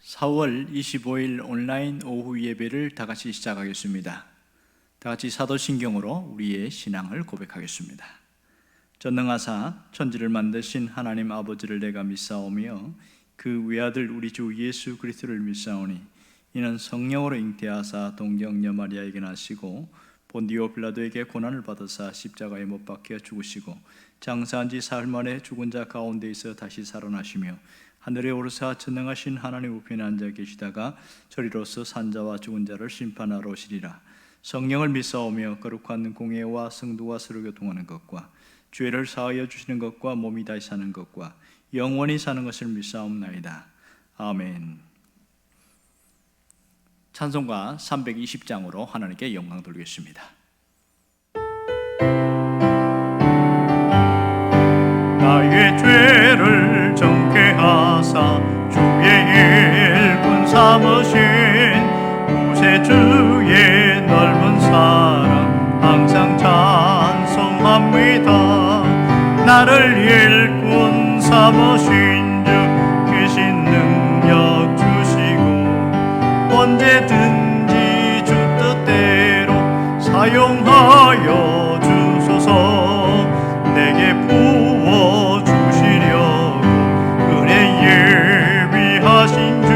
4월 25일 온라인 오후 예배를 다 같이 시작하겠습니다. 다 같이 사도신경으로 우리의 신앙을 고백하겠습니다. 전능하사 천지를 만드신 하나님 아버지를 내가 믿사오며 그 외아들 우리 주 예수 그리스도를 믿사오니 이는 성령으로 잉태하사 동정녀 마리아에게 나시고 본디오 빌라도에게 고난을 받으사 십자가에 못 박혀 죽으시고 장사한 지 사흘 만에 죽은 자 가운데에서 다시 살아나시며 하늘에 오르사 전능하신 하나님 우편에 앉아 계시다가 저리로서 산자와 죽은 자를 심판하러 오시리라. 성령을 믿사오며 거룩한 공예와 성도와 서로 교통하는 것과 죄를 사하여 주시는 것과 몸이 다시 사는 것과 영원히 사는 것을 믿사옵나이다. 아멘. 찬송가 320장으로 하나님께 영광 돌리겠습니다. 나의 죄를 정케하사 주의 일꾼 삼으신 구세주의 넓은 사랑 항상 찬송합니다. 나를 일꾼 삼으신 주 크신 능력 주시고 언제든지 주 뜻대로 사용하여 주소서. 내게 부어주시려고 은혜 예비하신 주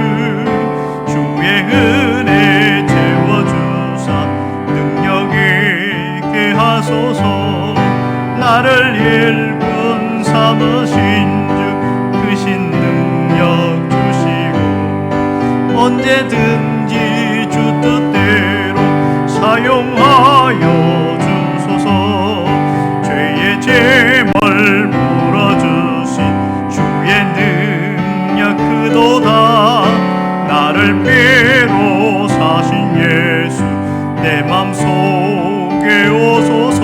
주의 은혜 채워주사 능력 있게 하소서. 나를 일꾼 삼으신 주 크신 능력 주시고 언제든지 주 뜻대로 사용하여 주소서. 죄의 죄물 물어주신 주의 능력 크도다. 나를 피로 사신 예수 내 맘속에 오소서.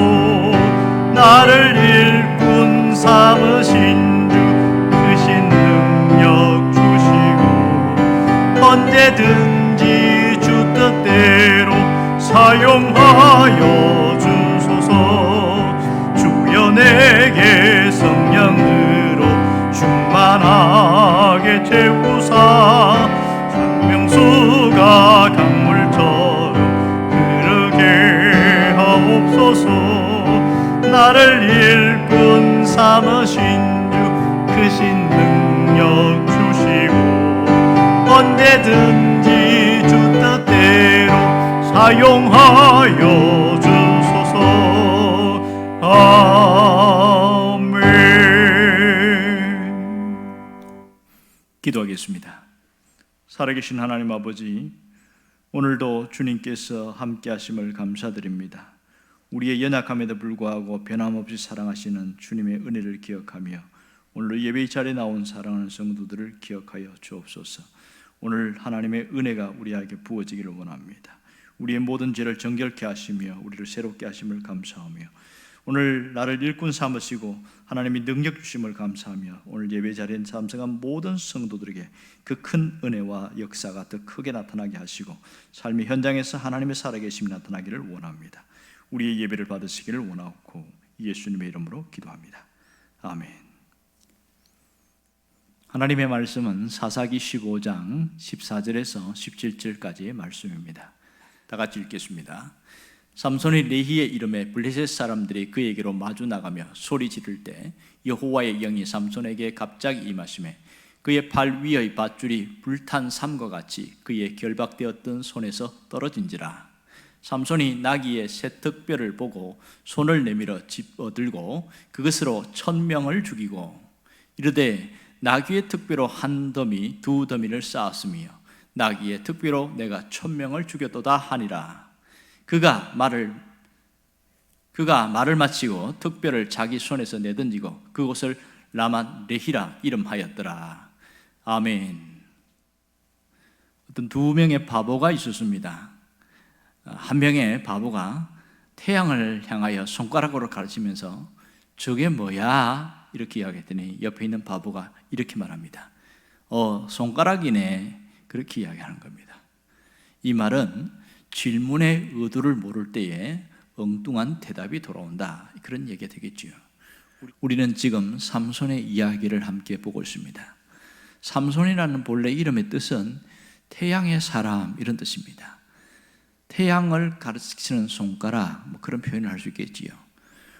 나를 일꾼 삼으신 주 크신 능력 주시고 언제든지 주 뜻대로 사용하여 주소서. 주여 내게 성령으로 충만하게 채우사 생명수가 강물처럼 흐르게 하옵소서. 나를 일꾼 삼으신 주 크신 능력 주시고 언제든지 주 뜻대로 사용하여 주소서. 아멘. 기도하겠습니다. 살아계신 하나님 아버지, 오늘도 주님께서 함께 하심을 감사드립니다. 우리의 연약함에도 불구하고 변함없이 사랑하시는 주님의 은혜를 기억하며 오늘 예배 자리에 나온 사랑하는 성도들을 기억하여 주옵소서. 오늘 하나님의 은혜가 우리에게 부어지기를 원합니다. 우리의 모든 죄를 정결케 하시며 우리를 새롭게 하심을 감사하며 오늘 나를 일꾼 삼으시고 하나님이 능력 주심을 감사하며 오늘 예배 자리에 참석한 모든 성도들에게 그 큰 은혜와 역사가 더 크게 나타나게 하시고 삶의 현장에서 하나님의 살아계심이 나타나기를 원합니다. 우리의 예배를 받으시기를 원하고 예수님의 이름으로 기도합니다. 아멘. 하나님의 말씀은 사사기 15장 14절에서 17절까지의 말씀입니다. 다 같이 읽겠습니다. 삼손이 레히의 이름에 블레셋 사람들이 그에게로 마주 나가며 소리 지를 때 여호와의 영이 삼손에게 갑자기 임하시매 그의 발 위의 밧줄이 불탄 삼과 같이 그의 결박되었던 손에서 떨어진지라. 삼손이 나귀의 새 턱뼈를 보고 손을 내밀어 집어들고 그것으로 1,000명을 죽이고 이르되 나귀의 턱뼈로 한 더미 두 더미를 쌓았으며 나귀의 턱뼈로 내가 1,000명을 죽였도다 하니라. 그가 말을 마치고 턱뼈를 자기 손에서 내던지고 그곳을 라맛 레히라 이름하였더라. 아멘. 어떤 두 명의 바보가 있었습니다. 한 명의 바보가 태양을 향하여 손가락으로 가르치면서 저게 뭐야? 이렇게 이야기했더니 옆에 있는 바보가 이렇게 말합니다. 손가락이네. 그렇게 이야기하는 겁니다. 이 말은 질문의 의도를 모를 때에 엉뚱한 대답이 돌아온다, 그런 얘기가 되겠지요. 우리는 지금 삼손의 이야기를 함께 보고 있습니다. 삼손이라는 본래 이름의 뜻은 태양의 사람 이런 뜻입니다. 태양을 가르치는 손가락, 그런 표현을 할 수 있겠지요.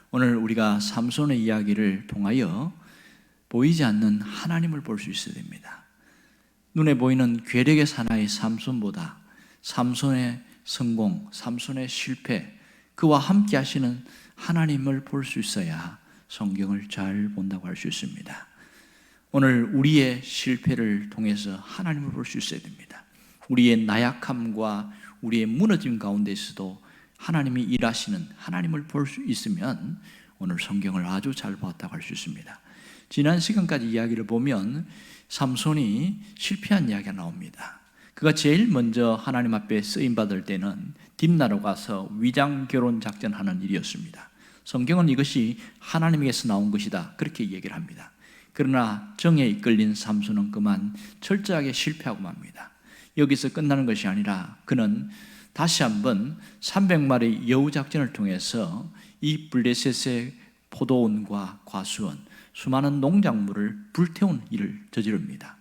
오늘 우리가 삼손의 이야기를 통하여 보이지 않는 하나님을 볼 수 있어야 됩니다. 눈에 보이는 괴력의 사나이 삼손보다 삼손의 성공, 삼손의 실패, 그와 함께 하시는 하나님을 볼 수 있어야 성경을 잘 본다고 할 수 있습니다. 오늘 우리의 실패를 통해서 하나님을 볼 수 있어야 됩니다. 우리의 나약함과 우리의 무너짐 가운데서도 하나님이 일하시는 하나님을 볼 수 있으면 오늘 성경을 아주 잘 보았다고 할 수 있습니다. 지난 시간까지 이야기를 보면 삼손이 실패한 이야기가 나옵니다. 그가 제일 먼저 하나님 앞에 쓰임받을 때는 딥나로 가서 위장 결혼 작전하는 일이었습니다. 성경은 이것이 하나님에게서 나온 것이다 그렇게 얘기를 합니다. 그러나 정에 이끌린 삼손은 그만 철저하게 실패하고 맙니다. 여기서 끝나는 것이 아니라 그는 다시 한번 300마리 여우 작전을 통해서 이 블레셋의 포도원과 과수원, 수많은 농작물을 불태운 일을 저지릅니다.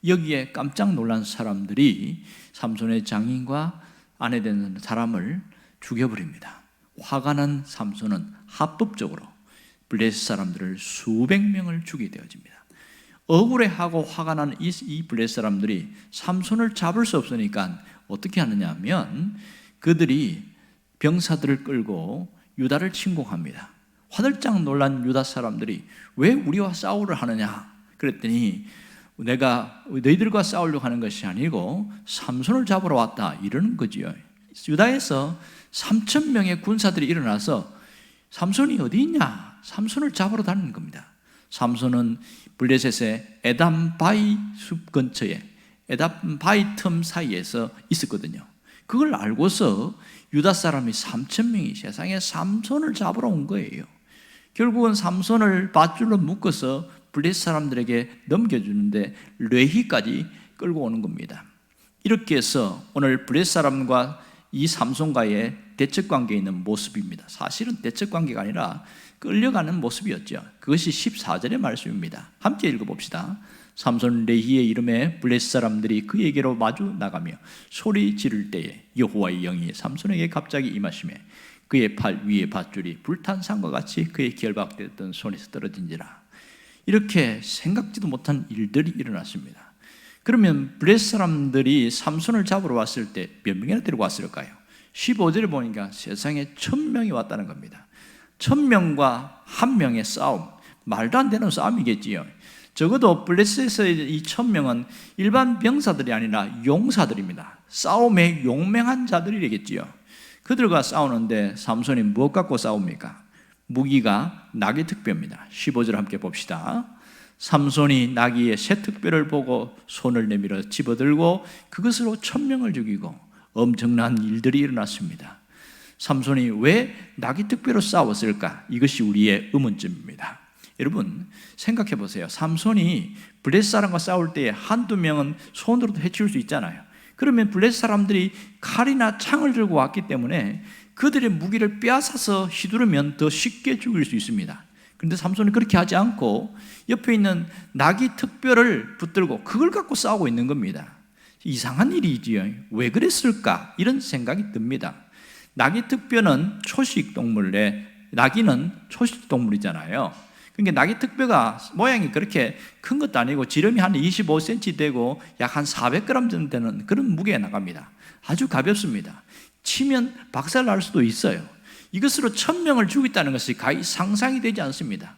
여기에 깜짝 놀란 사람들이 삼손의 장인과 아내 되는 사람을 죽여버립니다. 화가 난 삼손은 합법적으로 블레셋 사람들을 수백 명을 죽이게 되어집니다. 억울해하고 화가 나는 이 블레셋 사람들이 삼손을 잡을 수 없으니까 어떻게 하느냐 하면 그들이 병사들을 끌고 유다를 침공합니다. 화들짝 놀란 유다 사람들이 왜 우리와 싸우려 하느냐 그랬더니 내가 너희들과 싸우려고 하는 것이 아니고 삼손을 잡으러 왔다 이러는 거지요. 유다에서 3,000명의 군사들이 일어나서 삼손이 어디 있냐? 삼손을 잡으러 다니는 겁니다. 삼손은 블레셋의 에담바이 숲 근처에 에담바이 틈 사이에서 있었거든요. 그걸 알고서 유다 사람이 3,000명이 세상에 삼손을 잡으러 온 거예요. 결국은 삼손을 밧줄로 묶어서 블레셋 사람들에게 넘겨주는데 레히까지 끌고 오는 겁니다. 이렇게 해서 오늘 블레셋 사람과 이 삼손과의 대척관계에 있는 모습입니다. 사실은 대척관계가 아니라 끌려가는 모습이었죠. 그것이 14절의 말씀입니다. 함께 읽어봅시다. 삼손 레히의 이름에 블레셋 사람들이 그에게로 마주 나가며 소리 지를 때에 여호와의 영이 삼손에게 갑자기 임하시매 그의 팔 위에 밧줄이 불탄 산과 같이 그의 결박되었던 손에서 떨어진지라. 이렇게 생각지도 못한 일들이 일어났습니다. 그러면 블레셋 사람들이 삼손을 잡으러 왔을 때 몇 명이나 데리고 왔을까요? 15절에 보니까 세상에 1,000명이 왔다는 겁니다. 1,000명과 한 명의 싸움, 말도 안 되는 싸움이겠지요. 적어도 블레셋의 이 1,000명은 일반 병사들이 아니라 용사들입니다. 싸움에 용맹한 자들이겠지요. 그들과 싸우는데 삼손이 무엇 갖고 싸웁니까? 무기가 나귀 특뼈입니다. 15절 함께 봅시다. 삼손이 나귀의 새 특뼈를 보고 손을 내밀어 집어들고 그것으로 1,000명을 죽이고 엄청난 일들이 일어났습니다. 삼손이 왜 나귀 특뼈로 싸웠을까? 이것이 우리의 의문점입니다. 여러분 생각해 보세요. 삼손이 블레셋 사람과 싸울 때 한두 명은 손으로도 해치울 수 있잖아요. 그러면 블레셋 사람들이 칼이나 창을 들고 왔기 때문에 그들의 무기를 빼앗아서 휘두르면 더 쉽게 죽일 수 있습니다. 그런데 삼손이 그렇게 하지 않고 옆에 있는 나귀 특뼈를 붙들고 그걸 갖고 싸우고 있는 겁니다. 이상한 일이지요. 왜 그랬을까? 이런 생각이 듭니다. 나귀 특뼈는 초식 동물인데 나귀는 초식 동물이잖아요. 그러니까 나귀 특뼈가 모양이 그렇게 큰 것도 아니고 지름이 한 25cm 되고 약 한 400g 정도 되는 그런 무게가 나갑니다. 아주 가볍습니다. 치면 박살 날 수도 있어요. 이것으로 1,000명을 죽였다는 것이 거의 상상이 되지 않습니다.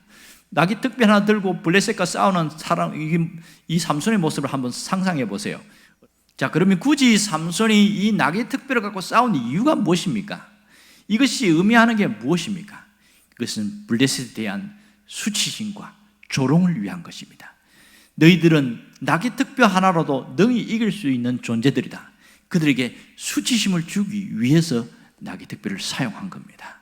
나귀 특뼈 하나 들고 블레셋과 싸우는 사람, 이 삼손의 모습을 한번 상상해 보세요. 자, 그러면 굳이 삼손이 이 나귀 특뼈를 갖고 싸운 이유가 무엇입니까? 이것이 의미하는 게 무엇입니까? 그것은 블레셋에 대한 수치심과 조롱을 위한 것입니다. 너희들은 나귀 특뼈 하나로도 능히 이길 수 있는 존재들이다. 그들에게 수치심을 주기 위해서 나귀 특뼈를 사용한 겁니다.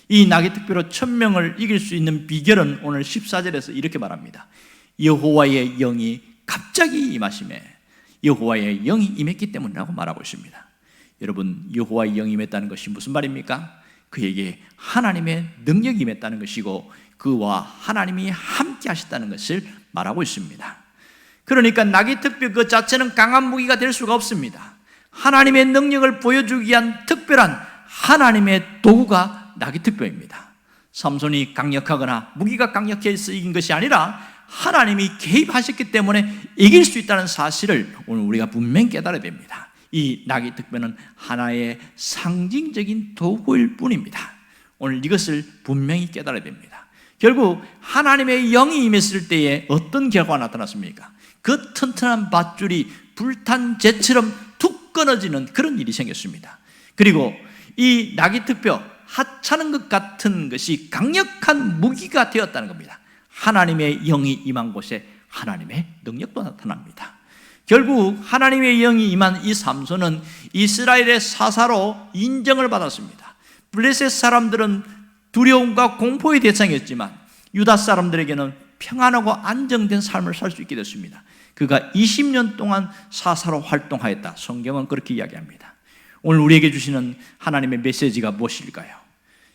이 나귀 특뼈로 1,000명을 이길 수 있는 비결은 오늘 14절에서 이렇게 말합니다. 여호와의 영이 갑자기 임하시매 여호와의 영이 임했기 때문이라고 말하고 있습니다. 여러분, 여호와의 영이 임했다는 것이 무슨 말입니까? 그에게 하나님의 능력이 임했다는 것이고 그와 하나님이 함께 하셨다는 것을 말하고 있습니다. 그러니까 나귀특별 그 자체는 강한 무기가 될 수가 없습니다. 하나님의 능력을 보여주기 위한 특별한 하나님의 도구가 나귀특별입니다. 삼손이 강력하거나 무기가 강력해서 이긴 것이 아니라 하나님이 개입하셨기 때문에 이길 수 있다는 사실을 오늘 우리가 분명히 깨달아야 됩니다. 이 나귀특별은 하나의 상징적인 도구일 뿐입니다. 오늘 이것을 분명히 깨달아야 됩니다. 결국 하나님의 영이 임했을 때에 어떤 결과가 나타났습니까? 그 튼튼한 밧줄이 불탄 재처럼 툭 끊어지는 그런 일이 생겼습니다. 그리고 이 나귀특별, 하찮은 것 같은 것이 강력한 무기가 되었다는 겁니다. 하나님의 영이 임한 곳에 하나님의 능력도 나타납니다. 결국 하나님의 영이 임한 이 삼손은 이스라엘의 사사로 인정을 받았습니다. 블레셋 사람들은 두려움과 공포의 대상이었지만 유다 사람들에게는 평안하고 안정된 삶을 살 수 있게 됐습니다. 그가 20년 동안 사사로 활동하였다. 성경은 그렇게 이야기합니다. 오늘 우리에게 주시는 하나님의 메시지가 무엇일까요?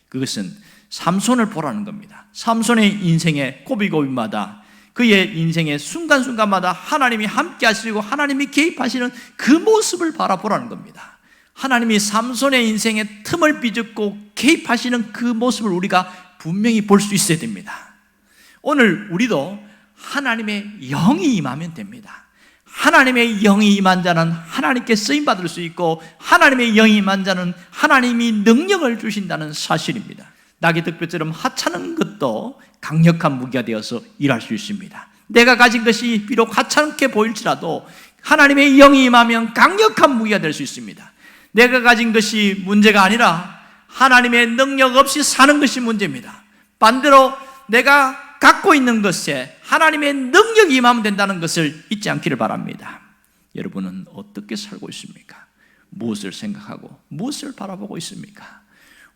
그것은 삼손을 보라는 겁니다. 삼손의 인생의 고비고비마다 그의 인생의 순간순간마다 하나님이 함께 하시고 하나님이 개입하시는 그 모습을 바라보라는 겁니다. 하나님이 삼손의 인생의 틈을 비집고 개입하시는 그 모습을 우리가 분명히 볼 수 있어야 됩니다. 오늘 우리도 하나님의 영이 임하면 됩니다. 하나님의 영이 임한 자는 하나님께 쓰임받을 수 있고 하나님의 영이 임한 자는 하나님이 능력을 주신다는 사실입니다. 나귀특별처럼 하찮은 것도 강력한 무기가 되어서 일할 수 있습니다. 내가 가진 것이 비록 하찮게 보일지라도 하나님의 영이 임하면 강력한 무기가 될 수 있습니다. 내가 가진 것이 문제가 아니라 하나님의 능력 없이 사는 것이 문제입니다. 반대로 내가 갖고 있는 것에 하나님의 능력이 임하면 된다는 것을 잊지 않기를 바랍니다. 여러분은 어떻게 살고 있습니까? 무엇을 생각하고 무엇을 바라보고 있습니까?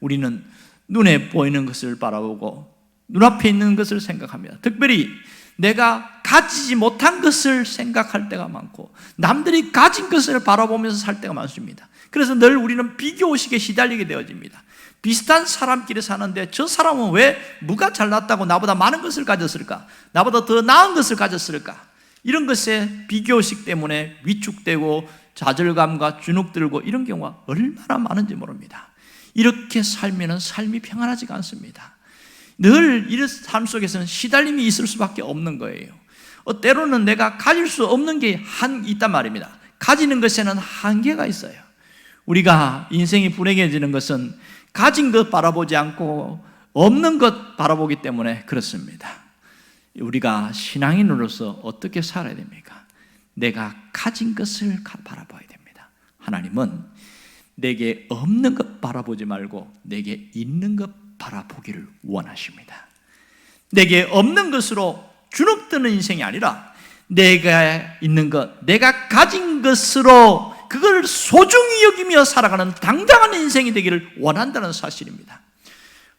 우리는 눈에 보이는 것을 바라보고 눈앞에 있는 것을 생각합니다. 특별히 내가 가지지 못한 것을 생각할 때가 많고 남들이 가진 것을 바라보면서 살 때가 많습니다. 그래서 늘 우리는 비교의식에 시달리게 되어집니다. 비슷한 사람끼리 사는데 저 사람은 왜 뭐가 잘났다고 나보다 많은 것을 가졌을까? 나보다 더 나은 것을 가졌을까? 이런 것에 비교의식 때문에 위축되고 좌절감과 주눅들고 이런 경우가 얼마나 많은지 모릅니다. 이렇게 살면 삶이 평안하지가 않습니다. 늘 이런 삶 속에서는 시달림이 있을 수밖에 없는 거예요. 때로는 내가 가질 수 없는 게 있단 말입니다. 가지는 것에는 한계가 있어요. 우리가 인생이 불행해지는 것은 가진 것 바라보지 않고 없는 것 바라보기 때문에 그렇습니다. 우리가 신앙인으로서 어떻게 살아야 됩니까? 내가 가진 것을 바라봐야 됩니다. 하나님은 내게 없는 것 바라보지 말고 내게 있는 것 바라보기를 원하십니다. 내게 없는 것으로 주눅드는 인생이 아니라 내가 있는 것, 내가 가진 것으로 그걸 소중히 여기며 살아가는 당당한 인생이 되기를 원한다는 사실입니다.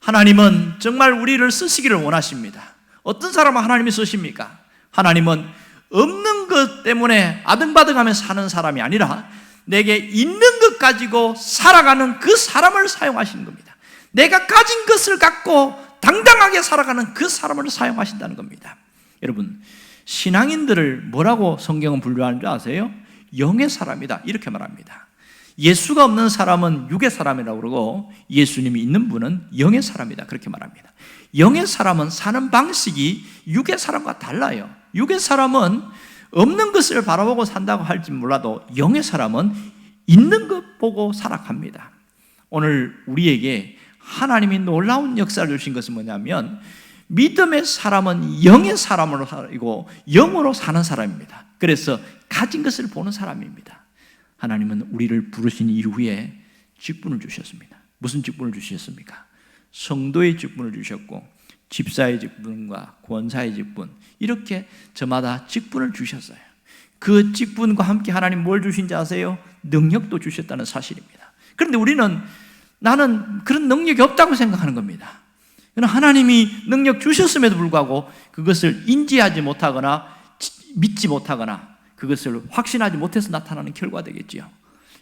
하나님은 정말 우리를 쓰시기를 원하십니다. 어떤 사람을 하나님이 쓰십니까? 하나님은 없는 것 때문에 아등바등하며 사는 사람이 아니라 내게 있는 것 가지고 살아가는 그 사람을 사용하시는 겁니다. 내가 가진 것을 갖고 당당하게 살아가는 그 사람을 사용하신다는 겁니다. 여러분, 신앙인들을 뭐라고 성경은 분류하는 줄 아세요? 영의 사람이다 이렇게 말합니다. 예수가 없는 사람은 육의 사람이라고 그러고 예수님이 있는 분은 영의 사람이다 그렇게 말합니다. 영의 사람은 사는 방식이 육의 사람과 달라요. 육의 사람은 없는 것을 바라보고 산다고 할지 몰라도 영의 사람은 있는 것 보고 살아갑니다. 오늘 우리에게 하나님이 놀라운 역사를 주신 것은 뭐냐면 믿음의 사람은 영의 사람으로 살고 영으로 사는 사람입니다. 그래서 가진 것을 보는 사람입니다. 하나님은 우리를 부르신 이후에 직분을 주셨습니다. 무슨 직분을 주셨습니까? 성도의 직분을 주셨고 집사의 직분과 권사의 직분 이렇게 저마다 직분을 주셨어요. 그 직분과 함께 하나님 뭘 주신지 아세요? 능력도 주셨다는 사실입니다. 그런데 우리는 나는 그런 능력이 없다고 생각하는 겁니다. 하나님이 능력 주셨음에도 불구하고 그것을 인지하지 못하거나 믿지 못하거나 그것을 확신하지 못해서 나타나는 결과가 되겠지요.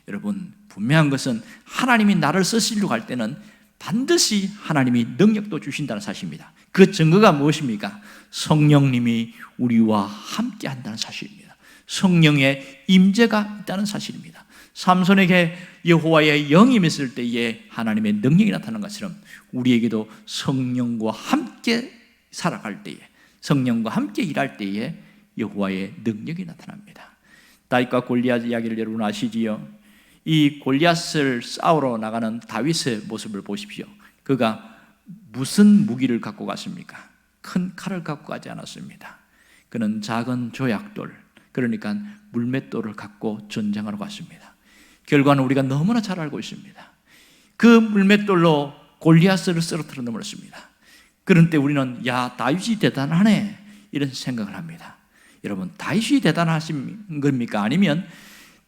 여러분, 분명한 것은 하나님이 나를 쓰시려고 할 때는 반드시 하나님이 능력도 주신다는 사실입니다. 그 증거가 무엇입니까? 성령님이 우리와 함께 한다는 사실입니다. 성령의 임재가 있다는 사실입니다. 삼손에게 여호와의 영이 임했을 때에 하나님의 능력이 나타난 것처럼 우리에게도 성령과 함께 살아갈 때에, 성령과 함께 일할 때에 여호와의 능력이 나타납니다. 다윗과 골리앗 이야기를 여러분 아시지요? 이 골리앗을 싸우러 나가는 다윗의 모습을 보십시오. 그가 무슨 무기를 갖고 갔습니까? 큰 칼을 갖고 가지 않았습니다. 그는 작은 조약돌, 그러니까 물맷돌을 갖고 전쟁하러 갔습니다. 결과는 우리가 너무나 잘 알고 있습니다. 그 물맷돌로 골리앗을 쓰러뜨려 넘었습니다. 그런 때 우리는 야, 다윗이 대단하네 이런 생각을 합니다. 여러분, 다윗이 대단하신 겁니까? 아니면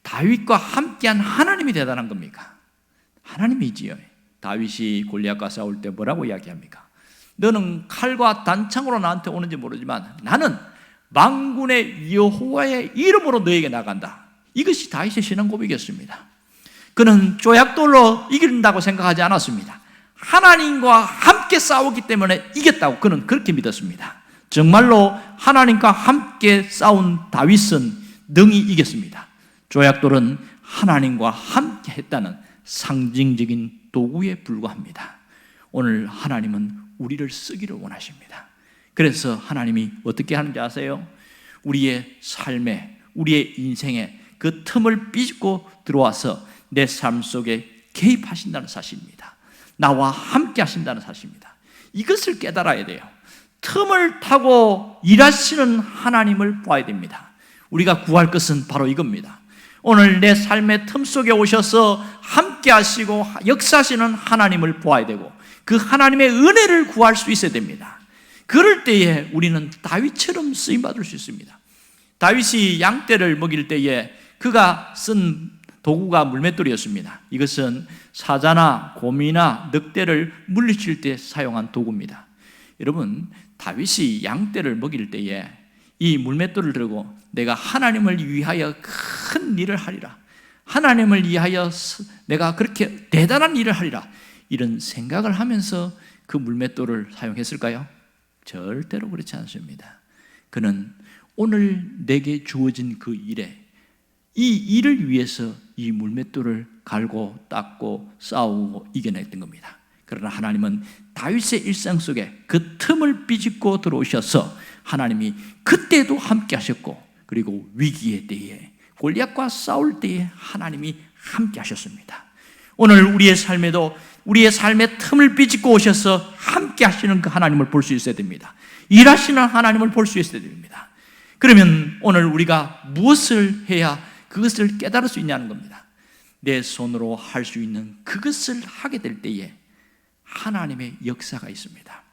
다윗과 함께한 하나님이 대단한 겁니까? 하나님이지요. 다윗이 골리앗과 싸울 때 뭐라고 이야기합니까? 너는 칼과 단창으로 나한테 오는지 모르지만 나는 만군의 여호와의 이름으로 너에게 나간다. 이것이 다윗의 신앙 고백이었습니다. 그는 조약돌로 이긴다고 생각하지 않았습니다. 하나님과 함께 싸우기 때문에 이겼다고 그는 그렇게 믿었습니다. 정말로 하나님과 함께 싸운 다윗은 능히 이겼습니다. 조약돌은 하나님과 함께 했다는 상징적인 도구에 불과합니다. 오늘 하나님은 우리를 쓰기를 원하십니다. 그래서 하나님이 어떻게 하는지 아세요? 우리의 삶에, 우리의 인생에 그 틈을 삐집고 들어와서 내 삶 속에 개입하신다는 사실입니다. 나와 함께 하신다는 사실입니다. 이것을 깨달아야 돼요. 틈을 타고 일하시는 하나님을 봐야 됩니다. 우리가 구할 것은 바로 이겁니다. 오늘 내 삶의 틈 속에 오셔서 함께 하시고 역사하시는 하나님을 보아야 되고 그 하나님의 은혜를 구할 수 있어야 됩니다. 그럴 때에 우리는 다윗처럼 쓰임받을 수 있습니다. 다윗이 양떼를 먹일 때에 그가 쓴 도구가 물맷돌이었습니다. 이것은 사자나 곰이나 늑대를 물리칠 때 사용한 도구입니다. 여러분, 다윗이 양떼를 먹일 때에 이 물맷돌을 들고 내가 하나님을 위하여 큰 일을 하리라, 하나님을 위하여 내가 그렇게 대단한 일을 하리라, 이런 생각을 하면서 그 물맷돌을 사용했을까요? 절대로 그렇지 않습니다. 그는 오늘 내게 주어진 그 일에, 이 일을 위해서 이 물맷돌을 갈고 닦고 싸우고 이겨냈던 겁니다. 그러나 하나님은 다윗의 일상 속에 그 틈을 비집고 들어오셔서 하나님이 그때도 함께 하셨고, 그리고 위기의 때에 골리앗과 싸울 때에 하나님이 함께 하셨습니다. 오늘 우리의 삶에도 우리의 삶의 틈을 비집고 오셔서 함께 하시는 그 하나님을 볼 수 있어야 됩니다. 일하시는 하나님을 볼 수 있어야 됩니다. 그러면 오늘 우리가 무엇을 해야 그것을 깨달을 수 있냐는 겁니다. 내 손으로 할 수 있는 그것을 하게 될 때에 하나님의 역사가 있습니다.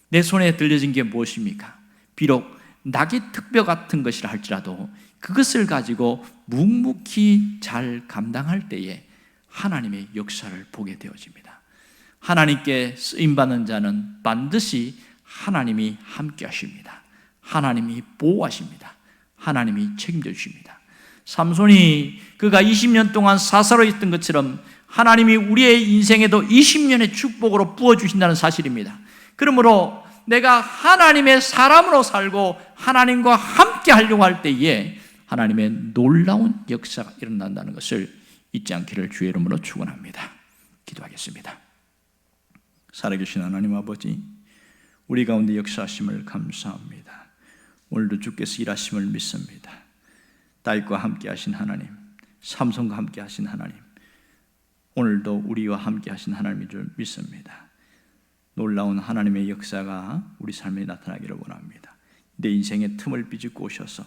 내 손에 들려진 게 무엇입니까? 비록 낙의 특별 같은 것이라 할지라도 그것을 가지고 묵묵히 잘 감당할 때에 하나님의 역사를 보게 되어집니다. 하나님께 쓰임받는 자는 반드시 하나님이 함께 하십니다. 하나님이 보호하십니다. 하나님이 책임져 주십니다. 삼손이 그가 20년 동안 사사로 있던 것처럼 하나님이 우리의 인생에도 20년의 축복으로 부어주신다는 사실입니다. 그러므로 내가 하나님의 사람으로 살고 하나님과 함께 하려고 할 때에 하나님의 놀라운 역사가 일어난다는 것을 잊지 않기를 주의 이름으로 축원합니다. 기도하겠습니다. 살아계신 하나님 아버지, 우리 가운데 역사하심을 감사합니다. 오늘도 주께서 일하심을 믿습니다. 다윗과 함께 하신 하나님, 삼손과 함께 하신 하나님, 오늘도 우리와 함께 하신 하나님인 줄 믿습니다. 놀라운 하나님의 역사가 우리 삶에 나타나기를 원합니다. 내 인생의 틈을 비집고 오셔서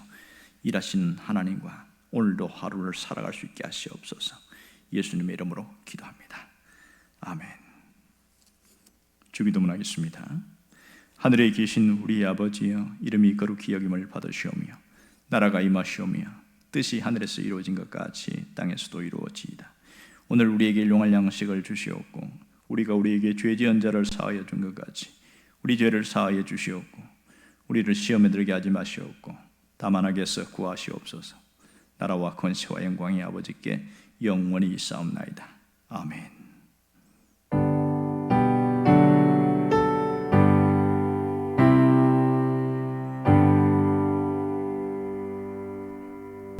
일하시는 하나님과 오늘도 하루를 살아갈 수 있게 하시옵소서. 예수님의 이름으로 기도합니다. 아멘. 주기도문하겠습니다. 하늘에 계신 우리 아버지여, 이름이 거룩히 여김을 받으시오며 나라가 임하시오며 뜻이 하늘에서 이루어진 것 같이 땅에서도 이루어지이다. 오늘 우리에게 일용할 양식을 주시옵고 우리가 우리에게 죄 지은 자를 사하여 준 것 같이 우리 죄를 사하여 주시옵고 우리를 시험에 들게 하지 마시옵고 다만 악에서 구하시옵소서. 나라와 권세와 영광이 아버지께 영원히 있사옵나이다. 아멘.